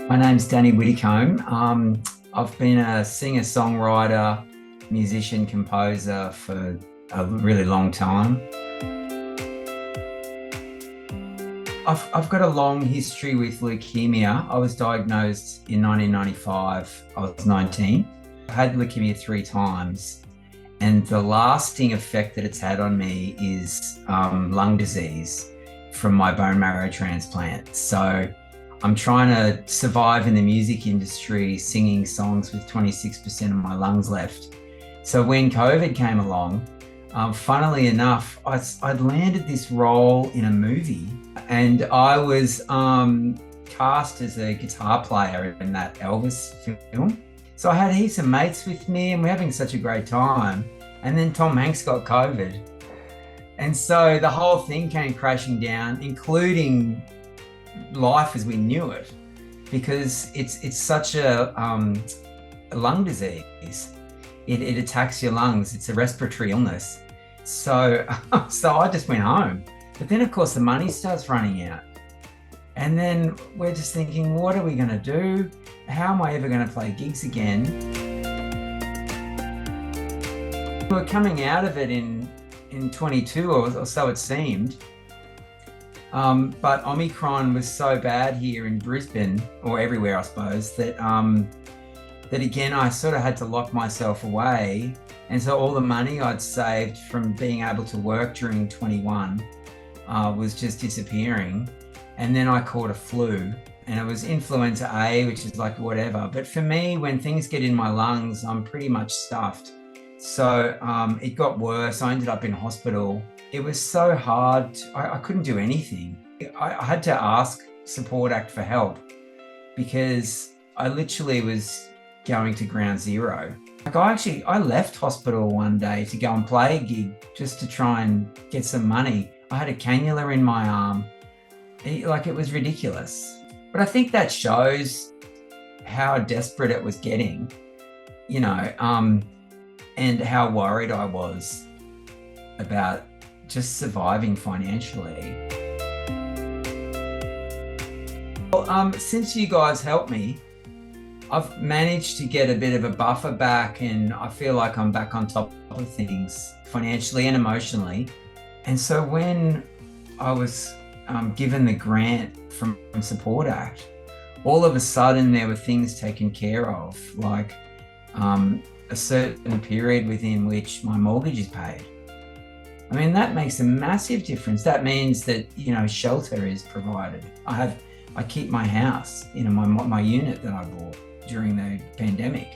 My name's Danny Widdicombe. I've been a singer, songwriter, musician, composer for a really long time. I've got a long history with leukemia. I was diagnosed in 1995. I was 19. I had leukemia 3 times, and the lasting effect that it's had on me is lung disease from my bone marrow transplant. So I'm trying to survive in the music industry, singing songs with 26% of my lungs left. So when COVID came along, funnily enough, I'd landed this role in a movie, and I was cast as a guitar player in that Elvis film. So I had heaps of mates with me, and we're having such a great time. And then Tom Hanks got COVID. And so the whole thing came crashing down, including life as we knew it, because it's such a lung disease. It attacks your lungs. It's a respiratory illness. So I just went home. But then, of course, the money starts running out. And then we're just thinking, what are we going to do? How am I ever going to play gigs again? We're coming out of it in 22 or so it seemed. But Omicron was so bad here in Brisbane, or everywhere I suppose, that again I sort of had to lock myself away. And so all the money I'd saved from being able to work during 21 was just disappearing. And then I caught a flu, and it was influenza A, which is like whatever. But for me, when things get in my lungs, I'm pretty much stuffed. So it got worse. I ended up in hospital. It was so hard. I couldn't do anything. I had to ask Support Act for help, because I literally was going to ground zero. I left hospital one day to go and play a gig just to try and get some money. I had a cannula in my arm. It was ridiculous. But I think that shows how desperate it was getting, and how worried I was about just surviving financially. Well, since you guys helped me, I've managed to get a bit of a buffer back, and I feel like I'm back on top of things financially and emotionally. And so when I was given the grant from Support Act, all of a sudden there were things taken care of, like a certain period within which my mortgage is paid. I mean, that makes a massive difference. That means that, shelter is provided. I keep my house, my unit that I bought during the pandemic.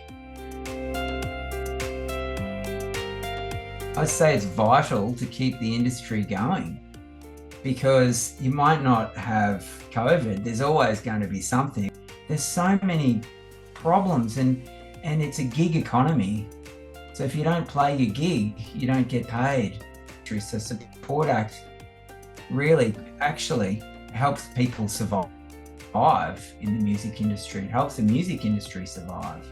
I say it's vital to keep the industry going, because you might not have COVID. There's always going to be something. There's so many problems, and it's a gig economy. So if you don't play your gig, you don't get paid. So Support Act really actually helps people survive in the music industry. It helps the music industry survive.